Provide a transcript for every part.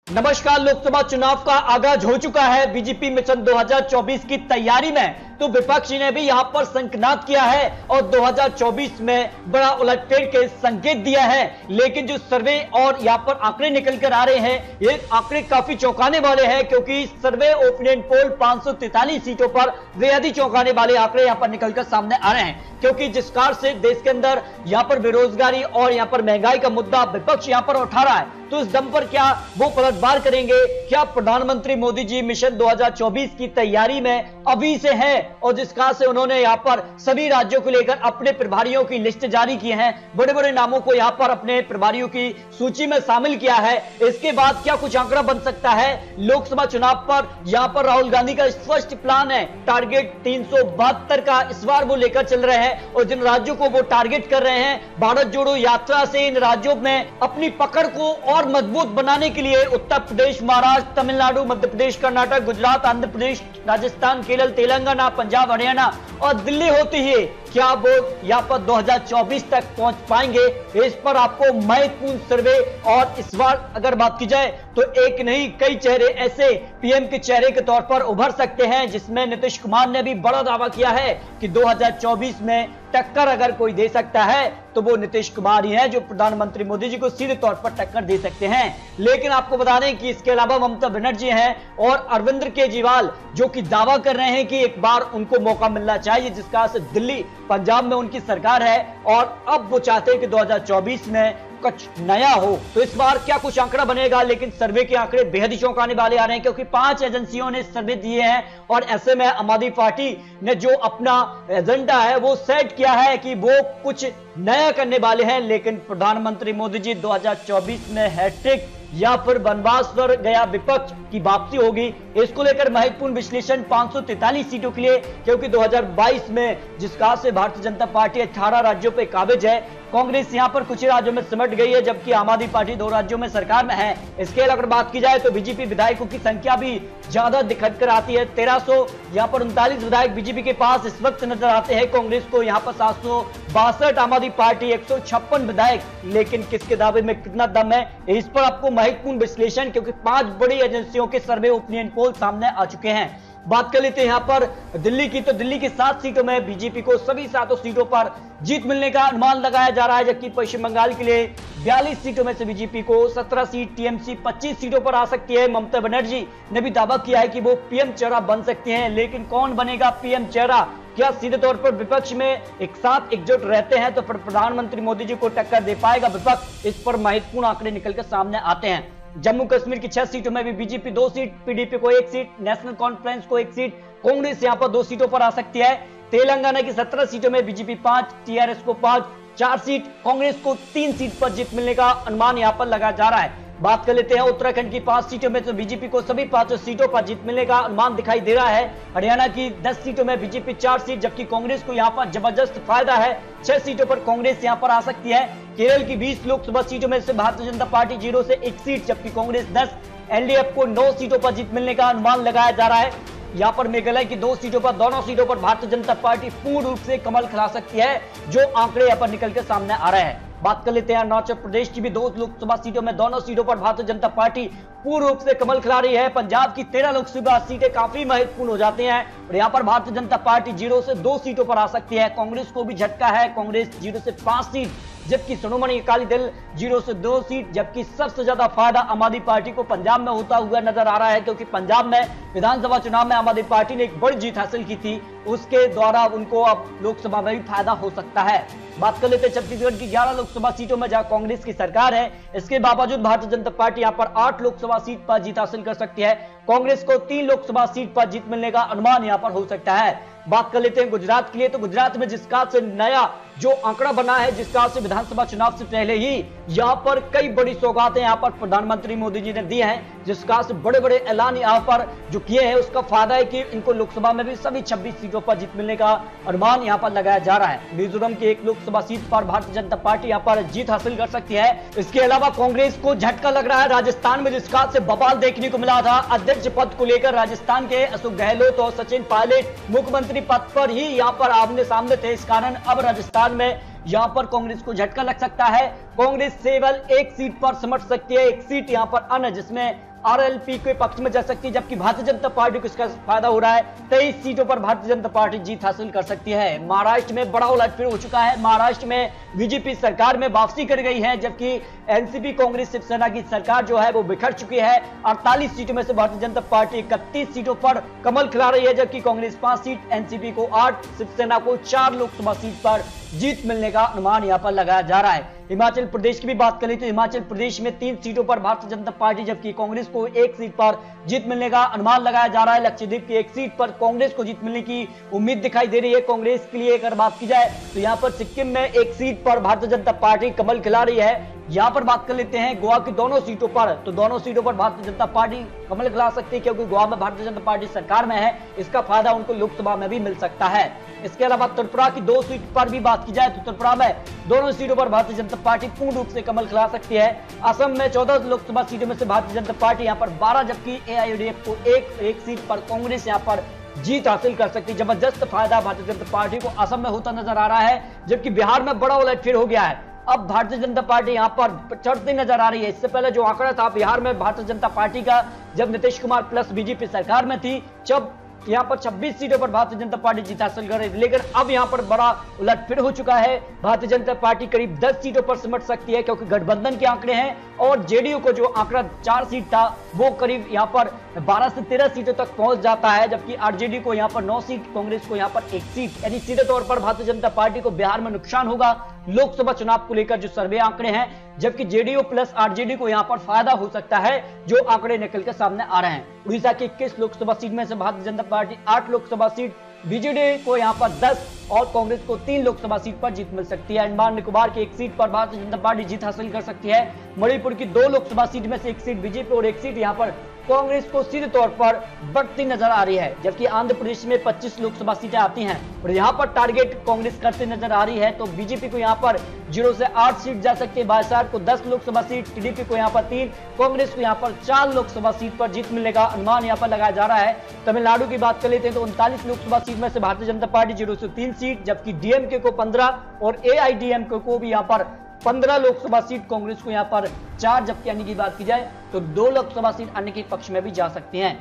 नमस्कार। लोकसभा चुनाव का आगाज हो चुका है। बीजेपी मिशन 2024 की तैयारी में तो विपक्ष ने भी यहां पर संकनाद किया है और 2024 में बड़ा उलटफेर के संकेत दिया है। लेकिन जो सर्वे और यहां पर आंकड़े निकल कर आ रहे हैं, ये आंकड़े काफी चौंकाने वाले हैं, क्योंकि सर्वे ओपिनियन पोल 543 सीटों पर बेहद ही चौंकाने वाले आंकड़े यहां पर निकलकर सामने आ रहे हैं। क्योंकि जिस कार से देश के अंदर यहां पर बेरोजगारी और यहां पर महंगाई का मुद्दा विपक्ष यहां पर उठा रहा है, तो इस दम पर क्या वो पलटवार करेंगे? क्या प्रधानमंत्री मोदी जी मिशन 2024 की तैयारी में अभी से है? और जिस कार से उन्होंने यहां पर सभी राज्यों को लेकर अपने प्रभारियों की लिस्ट जारी की है, बड़े बड़े नामों को यहां पर अपने प्रभारियों की सूची में शामिल किया है, इसके बाद क्या कुछ आंकड़ा बन सकता है? लोकसभा चुनाव पर यहां पर राहुल गांधी का स्पष्ट प्लान है। टारगेट 372 का इस बार वो लेकर चल रहे हैं और जिन राज्यों को वो टारगेट कर रहे हैं, भारत जोड़ो यात्रा से इन राज्यों में अपनी पकड़ को और मजबूत बनाने के लिए उत्तर प्रदेश, महाराष्ट्र, तमिलनाडु, मध्य प्रदेश, कर्नाटक, गुजरात, आंध्र प्रदेश, राजस्थान, केरल, तेलंगाना, पंजाब, हरियाणा और दिल्ली होती है, क्या वो यहां पर 2024 तक पहुंच पाएंगे? इस पर आपको महत्वपूर्ण सर्वे और इस बार अगर बात की जाए तो एक नहीं कई चेहरे ऐसे पीएम के चेहरे के तौर पर उभर सकते हैं, जिसमें नीतीश कुमार ने भी बड़ा दावा किया है कि 2024 में टक्कर अगर कोई दे सकता है तो वो नीतीश कुमार ही है, जो प्रधानमंत्री मोदी जी को सीधे तौर पर टक्कर दे सकते हैं। लेकिन आपको बता दें कि इसके अलावा ममता बनर्जी हैं और अरविंद केजरीवाल, जो कि दावा कर रहे हैं कि एक बार उनको मौका मिलना चाहिए, जिसका से दिल्ली, पंजाब में उनकी सरकार है और अब वो चाहते हैं कि 2024 में कुछ नया हो। तो इस बार क्या कुछ आंकड़ा बनेगा? लेकिन सर्वे के आंकड़े बेहद ही चौंकाने वाले आ रहे हैं, क्योंकि 5 एजेंसियों ने सर्वे दिए हैं और ऐसे में आम आदमी पार्टी ने जो अपना एजेंडा है वो सेट किया है कि वो कुछ नया करने वाले हैं। लेकिन प्रधानमंत्री मोदी जी 2024 में हैट्रिक या फिर वनवास पर गया विपक्ष की वापसी होगी, इसको लेकर महत्वपूर्ण विश्लेषण 543 सीटों के लिए, क्योंकि 2022 में जिस कहा से भारतीय जनता पार्टी 18 राज्यों पे काबिज है, कांग्रेस यहां पर कुछ ही राज्यों में सिमट गई है, जबकि आम आदमी पार्टी 2 राज्यों में सरकार में है। इसके अगर बात की जाए तो बीजेपी विधायकों की संख्या भी ज्यादा दिखट कर आती है। 1300 यहां पर 39 विधायक बीजेपी के पास इस वक्त नजर आते हैं। कांग्रेस को यहां पर 762, आम आदमी पार्टी 156 विधायक। लेकिन किसके दावे में कितना दम है, इस पर आपको महत्वपूर्ण विश्लेषण, क्योंकि 5 बड़ी एजेंसियों के सर्वे ओपिनियन पोल सामने आ चुके हैं। बात कर लेते हैं यहां पर दिल्ली की, तो दिल्ली की 7 सीटों में बीजेपी को सभी 7 सीटों पर जीत मिलने का अनुमान लगाया जा रहा है, जबकि पश्चिम बंगाल के लिए 42 सीटों में से बीजेपी को 17 सीट, टीएमसी 25 सीटों पर आ सकती है। ममता बनर्जी ने भी दावा किया है कि वो पीएम चेहरा बन सकती हैं, लेकिन कौन बनेगा पीएम चेहरा? क्या सीधे तौर पर विपक्ष में एक साथ एकजुट रहते हैं तो प्रधानमंत्री मोदी जी को टक्कर दे पाएगा विपक्ष? इस पर महत्वपूर्ण आंकड़े निकलकर सामने आते हैं। जम्मू कश्मीर की 6 सीटों में भी बीजेपी 2 सीट, पीडीपी को 1 सीट, नेशनल कॉन्फ्रेंस को 1 सीट, कांग्रेस यहां पर 2 सीटों पर आ सकती है। तेलंगाना की 17 सीटों में बीजेपी 5, टीआरएस को 5, 4 सीट, कांग्रेस को 3 सीट पर जीत मिलने का अनुमान यहां पर लगाया जा रहा है। बात कर लेते हैं उत्तराखंड की 5 सीटों में, तो बीजेपी को सभी 5 सीटों पर जीत मिलने का अनुमान दिखाई दे रहा है। हरियाणा की 10 सीटों में बीजेपी 4 सीट, जबकि कांग्रेस को यहां पर जबरदस्त फायदा है, 6 सीटों पर कांग्रेस यहां पर आ सकती है। केरल की 20 लोकसभा सीटों में से भारतीय जनता पार्टी 0 से 1 सीट, जबकि कांग्रेस 10, एलडीएफ को 9 सीटों पर जीत मिलने का अनुमान लगाया जा रहा है। यहां पर मेघालय की 2 सीटों पर, दोनों सीटों पर भारतीय जनता पार्टी पूर्ण रूप से कमल खिला सकती है, जो आंकड़े यहां पर निकल के सामने आ रहे हैं। बात कर लेते हैं अरुणाचल प्रदेश की भी 2 लोकसभा सीटों में, दोनों सीटों पर भारतीय जनता पार्टी पूर्ण रूप से कमल खिला रही है। पंजाब की 13 लोकसभा सीटें काफी महत्वपूर्ण हो जाती हैं और यहां पर भारतीय जनता पार्टी 0 से 2 सीटों पर आ सकती है। कांग्रेस को भी झटका है, कांग्रेस 0 से 5 सीट, जबकि शिरोमणि अकाली दल 0 से 2 सीट, जबकि सबसे ज्यादा फायदा आम आदमी पार्टी को पंजाब में होता हुआ नजर आ रहा है, क्योंकि पंजाब में विधानसभा चुनाव में आम आदमी पार्टी ने एक बड़ी जीत हासिल की थी, उसके द्वारा उनको अब लोकसभा में भी फायदा हो सकता है। बात कर लेते हैं छत्तीसगढ़ की 11 लोकसभा सीटों में, जहां कांग्रेस की सरकार है, इसके बावजूद भारतीय जनता पार्टी यहां पर 8 लोकसभा सीट पर जीत हासिल कर सकती है। कांग्रेस को 3 लोकसभा सीट पर जीत मिलने का अनुमान यहां पर हो सकता है। बात कर लेते हैं गुजरात के लिए, तो गुजरात में जिसका से नया जो आंकड़ा बना है, जिसका से विधानसभा चुनाव से पहले ही यहां पर कई बड़ी सौगातें यहां पर प्रधानमंत्री मोदी जी ने दी हैं, जिसका से बड़े बड़े ऐलान यहां पर जो किए हैं, उसका फायदा है कि इनको लोकसभा में भी सभी 26 सीटों पर जीत मिलने का अनुमान यहां पर लगाया जा रहा है। मिजोरम की 1 लोकसभा सीट पर भारतीय जनता पार्टी यहां पर जीत हासिल कर सकती है। इसके अलावा कांग्रेस को झटका लग रहा है राजस्थान में, जिसका से बवाल देखने को मिला था। अध्यक्ष पद को लेकर राजस्थान के अशोक गहलोत और सचिन पायलट मुख्यमंत्री पद पर ही यहां पर आमने सामने थे। इस कारण अब राजस्थान में यहां पर कांग्रेस को झटका लग सकता है। कांग्रेस केवल 1 सीट पर सिमट सकती है, 1 सीट यहां पर अन्य, जिसमें आरएलपी के पक्ष में जा सकती है, जबकि भारतीय जनता पार्टी को इसका फायदा हो रहा है। 23 सीटों पर भारतीय जनता पार्टी जीत हासिल कर सकती है। महाराष्ट्र में बड़ा उलटफेर हो चुका है। महाराष्ट्र में बीजेपी सरकार में वापसी कर गई है, जबकि एनसीपी कांग्रेस शिवसेना की सरकार जो है वो बिखर चुकी है। 48 सीटों में से भारतीय जनता पार्टी 31 सीटों पर कमल खिला रही है, जबकि कांग्रेस 5 सीट, एनसीपी को 8, शिवसेना को 4 लोकसभा सीट पर जीत मिलने का अनुमान यहां पर लगाया जा रहा है। हिमाचल प्रदेश की भी बात करें तो हिमाचल प्रदेश में 3 सीटों पर भारतीय जनता पार्टी, जबकि कांग्रेस को 1 सीट पर जीत मिलने का अनुमान लगाया जा रहा है। लक्षद्वीप की 1 सीट पर कांग्रेस को जीत मिलने की उम्मीद दिखाई दे रही है कांग्रेस के लिए। अगर बात की जाए तो यहां पर सिक्किम में 1 सीट पर भारतीय जनता पार्टी कमल खिला रही है। यहां पर बात कर लेते हैं गोवा की दोनों सीटों पर, तो दोनों सीटों पर भारतीय जनता पार्टी कमल खिला सकती है, क्योंकि गोवा में भारतीय जनता पार्टी सरकार में है। इसका फायदा उनको लोकसभा में भी मिल सकता है। इसके अलावा त्रिपुरा की 2 सीट पर भी बात की जाए तो त्रिपुरा में दोनों सीटों पर भारतीय जनता पार्टी पूर्ण रूप से कमल खिला सकती है। असम में 14 लोकसभा सीटों में से भारतीय जनता पार्टी यहां पर 12, जबकि एआईयूडीएफ को एक सीट पर कांग्रेस यहां पर जीत हासिल कर सकती है। जबरदस्त फायदा भारतीय जनता पार्टी को असम में होता नजर आ रहा है, जबकि बिहार में बड़ा उलटफेर हो गया है। अब भारतीय जनता पार्टी यहां पर चढ़ती नजर आ रही है। इससे पहले जो आंकड़ा था बिहार में भारतीय जनता पार्टी का, जब नीतीश कुमार प्लस बीजेपी सरकार में थी, जब यहां पर 26 सीटों पर भारतीय जनता पार्टी जीत हासिल कर रही थी, लेकिन अब यहां पर बड़ा उलटफेर हो चुका है। भारतीय जनता पार्टी करीब 10 सीटों पर सिमट सकती है, क्योंकि गठबंधन के आंकड़े हैं और जेडीयू को जो आंकड़ा 4 सीट था वो करीब यहां पर 12 से 13 सीटों तक पहुंच जाता है, जबकि आरजेडी को यहां पर 9 सीट, कांग्रेस को यहां पर 1 सीट। यानी सीधे तौर पर भारतीय जनता पार्टी को बिहार में नुकसान होगा लोकसभा चुनाव को लेकर जो सर्वे आंकड़े हैं, जबकि जेडीयू प्लस आरजेडी को यहां पर फायदा हो सकता है जो आंकड़े निकल के सामने आ रहे हैं। उड़ीसा की 21 लोकसभा सीट में से Bharatiya Janata party 8 Lok Sabha seat, BJD को यहां पर 10 और कांग्रेस को 3 लोकसभा सीट पर जीत मिल सकती है। अंडमान निकोबार की 1 सीट पर भारतीय जनता पार्टी जीत हासिल कर सकती है। मणिपुर की 2 लोकसभा सीट में से 1 सीट बीजेपी और 1 सीट यहां पर कांग्रेस को सीधे तौर पर बढ़ती नजर आ रही है, जबकि आंध्र प्रदेश में 25 लोकसभा सीटें आती हैं और यहां पर टारगेट कांग्रेस करते नजर आ रही है। तो बीजेपी को यहां पर 0 से 8 सीट जा सकती है, वायएसआर को 10 लोकसभा सीट, टीडीपी को यहां पर 3, कांग्रेस को यहां पर 4 लोकसभा सीट पर जीत मिलने का अनुमान यहां पर लगाया जा रहा है। तमिलनाडु की बात कर लेते हैं तो 39 लोकसभा सीट में से भारतीय जनता पार्टी 0 से 3 सीट, जबकि डीएमके को 15 और एआईडीएमके को भी यहां पर 15 लोकसभा सीट, कांग्रेस को यहां पर 4, जबकि अन्य की बात की जाए तो 2 लोकसभा सीट अन्य के पक्ष में भी जा सकती हैं।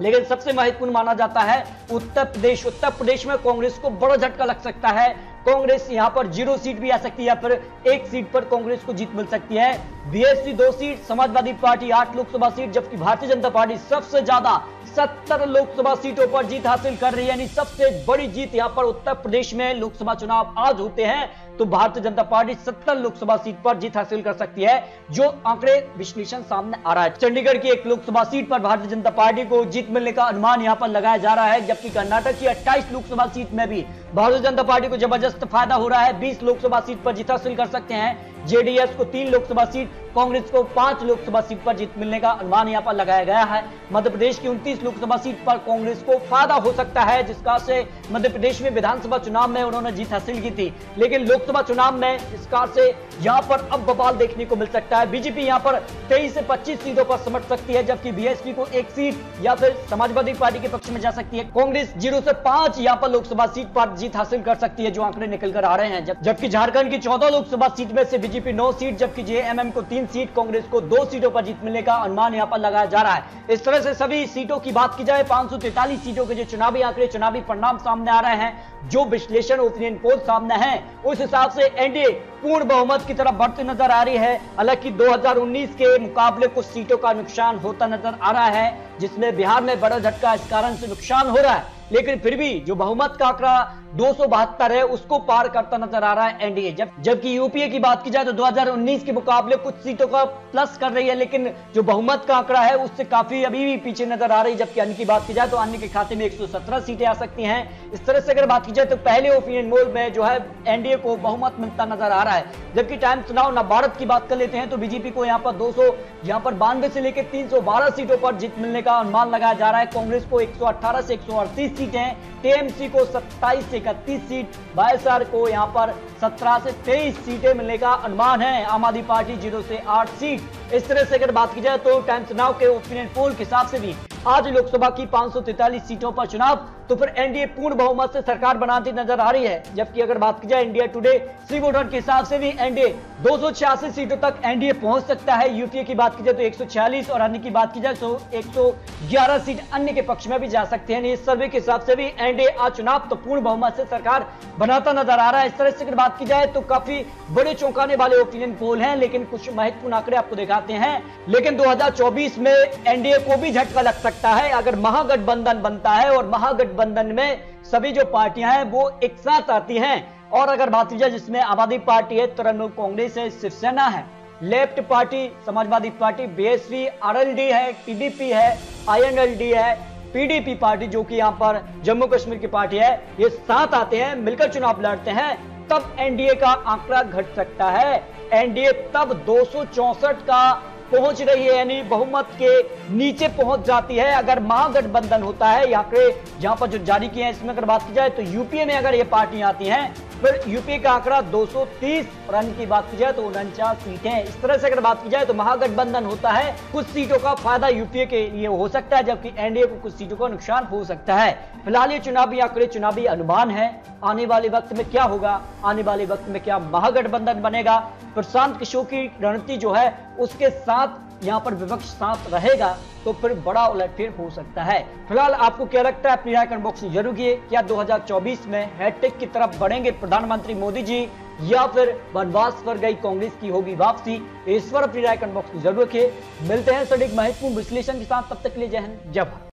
लेकिन सबसे महत्वपूर्ण माना जाता है उत्तर प्रदेश। उत्तर प्रदेश में कांग्रेस को बड़ा झटका लग सकता है। कांग्रेस यहां पर 0 सीट भी आ सकती है, फिर 1 सीट पर कांग्रेस को जीत मिल सकती है। BSP 2 seat, Samajwadi party 8 Lok Sabha seat, जबकि भारतीय जनता पार्टी सबसे ज्यादा 70 लोकसभा सीटों पर जीत हासिल कर रही है। यानी सबसे बड़ी जीत यहां पर उत्तर प्रदेश में लोकसभा चुनाव आज होते हैं तो भारतीय जनता पार्टी 70 लोकसभा सीट पर जीत हासिल कर सकती है, जो आंकड़े विश्लेषण सामने आ रहा है। चंडीगढ़ की 1 लोकसभा सीट पर भारतीय जनता पार्टी को जीत मिलने का अनुमान यहां पर लगाया जा रहा है, जबकि कर्नाटक की 28 लोकसभा सीट में भी भारतीय जनता पार्टी को जबरदस्त फायदा हो रहा है। 20 लोकसभा सीट पर जीत हासिल कर सकते हैं। जेडीएस को 3 लोकसभा सीट, कांग्रेस को 5 लोकसभा सीट पर जीत मिलने का अनुमान यहां पर लगाया गया है। मध्य प्रदेश की 29 लोकसभा सीट पर कांग्रेस को फायदा हो सकता है, जिसका से मध्य प्रदेश में विधानसभा चुनाव में उन्होंने जीत हासिल की थी, लेकिन लोकसभा चुनाव में इसका से यहां पर अब बवाल देखने को मिल सकता है। बीजेपी यहां पर 23 से 25 सीटों पर सिमट सकती है, जबकि बीएसपी को 1 सीट या फिर समाजवादी पार्टी के पक्ष में जा सकती है। कांग्रेस 0 से 5 यहां पर लोकसभा सीट पर जीत हासिल कर सकती है, जो आंकड़े निकल कर आ रहे हैं। जबकि झारखंड की 14 लोकसभा सीट में से बीजेपी 9 सीट, जबकि जेएमएम को 3 सीट, कांग्रेस को 2 सीटों पर जीत मिलने का अनुमान यहां पर लगाया जा रहा है। इस तरह से सभी सीटों की बात की जाए, 543 सीटों के जो चुनावी आंकड़े, चुनावी परिणाम सामने आ रहे हैं, जो विश्लेषण ओपिनियन पोल सामने है, उस हिसाब से एनडीए पूर्ण बहुमत की तरफ बढ़ती नजर आ रही है। हालांकि 2019 के मुकाबले कुछ सीटों का नुकसान होता नजर आ रहा है, जिसमें बिहार में बड़ा झटका इस कारण से नुकसान हो रहा है, लेकिन फिर भी जो बहुमत का आंकड़ा 272 है उसको पार करता नजर आ रहा है एनडीए। जबकि यूपीए की बात की जाए तो 2019 के मुकाबले कुछ सीटों का प्लस कर रही है, लेकिन जो बहुमत का आंकड़ा है उससे काफी अभी भी पीछे नजर आ रही है। जबकि अन्य की बात की जाए तो अन्य के खाते में 117 सीटें आ सकती हैं। इस तरह से अगर बात की जाए तो पहले ओपिनियन पोल में जो है एनडीए को बहुमत मिलता नजर आ रहा है। जबकि टाइम्स नाउ नवभारत की बात कर लेते हैं तो बीजेपी को यहाँ पर 92 से लेकर 312 सीटों पर जीत मिलने का अनुमान लगाया जा रहा है। कांग्रेस को 118 से 138 सीटें, टीएमसी को 27 से 31 सीट, वायएसआर को यहां पर 17 से 23 सीटें मिलने का अनुमान है। आम आदमी पार्टी 0 से 8 सीट, इस तरह से अगर बात की जाए तो टाइम्स नाउ के ओपिनियन पोल के हिसाब से भी आज लोकसभा की 543 सीटों पर चुनाव, तो फिर एनडीए पूर्ण बहुमत से सरकार बनाती नजर आ रही है। जबकि अगर बात की जाए इंडिया टुडे सी वोटर के हिसाब से भी एनडीए 286 सीटों तक एनडीए पहुंच सकता है। यूपीए की बात की जाए तो 146 और अन्य की बात की जाए तो 111 सीट अन्य के पक्ष में भी जा सकते हैं। इस सर्वे के हिसाब से भी एनडीए आज चुनाव तो पूर्ण बहुमत से सरकार बनाता नजर आ रहा है। इस तरह से अगर बात की जाए तो काफी बड़े चौंकाने वाले ओपिनियन पोल हैं, लेकिन कुछ महत्वपूर्ण आंकड़े आपको दिखाते हैं। लेकिन 2024 में एनडीए को भी झटका लग सकता है अगर महागठबंधन बनता है और महागठबंधन में सभी जो पार्टियां हैं वो एक साथ आती हैं। और अगर बात की जाए जिसमें आम आदमी पार्टी है, तृणमूल कांग्रेस है, शिवसेना है, left party, Samajwadi party, BSP, RLD है, टीडीपी है, आईएनएलडी है, पीडीपी पार्टी जो कि यहाँ पर जम्मू कश्मीर की पार्टी है, ये साथ आते हैं, मिलकर चुनाव लड़ते हैं, तब एनडीए का आंकड़ा घट सकता है। एनडीए तब 264 का पहुंच रही है, यानी बहुमत के नीचे पहुंच जाती है अगर महागठबंधन होता है। यहां पर जो जारी किए हैं इसमें अगर बात की जाए तो यूपीए में अगर ये पार्टियां आती हैं फिर यूपीए का आंकड़ा 230 और अन्य की बात की जाए तो 49 सीटें। इस तरह से अगर बात की जाए तो महागठबंधन होता है, कुछ सीटों का फायदा यूपीए के लिए हो सकता है, जबकि एनडीए को कुछ सीटों का नुकसान हो सकता है। फिलहाल ये चुनावी आंकड़े, चुनावी अनुमान है। आने वाले वक्त में क्या होगा, आने वाले वक्त में क्या महागठबंधन बनेगा, प्रशांत किशोर की रणनीति जो है उसके साथ यहां पर विपक्ष साथ रहेगा तो फिर बड़ा उलटफेर हो सकता है। फिलहाल आपको क्या लगता है, अपनी राय कमेंट बॉक्स में जरूर कीजिए। क्या 2024 में हैट्रिक की तरफ बढ़ेंगे प्रधानमंत्री मोदी जी या फिर वनवास पर गई कांग्रेस की होगी वापसी? इस पर अपनी राय कमेंट बॉक्स में जरूर रखिए। मिलते हैं सटीक महत्वपूर्ण विश्लेषण के साथ, तब तक के लिए जय हिंद, जय भारत।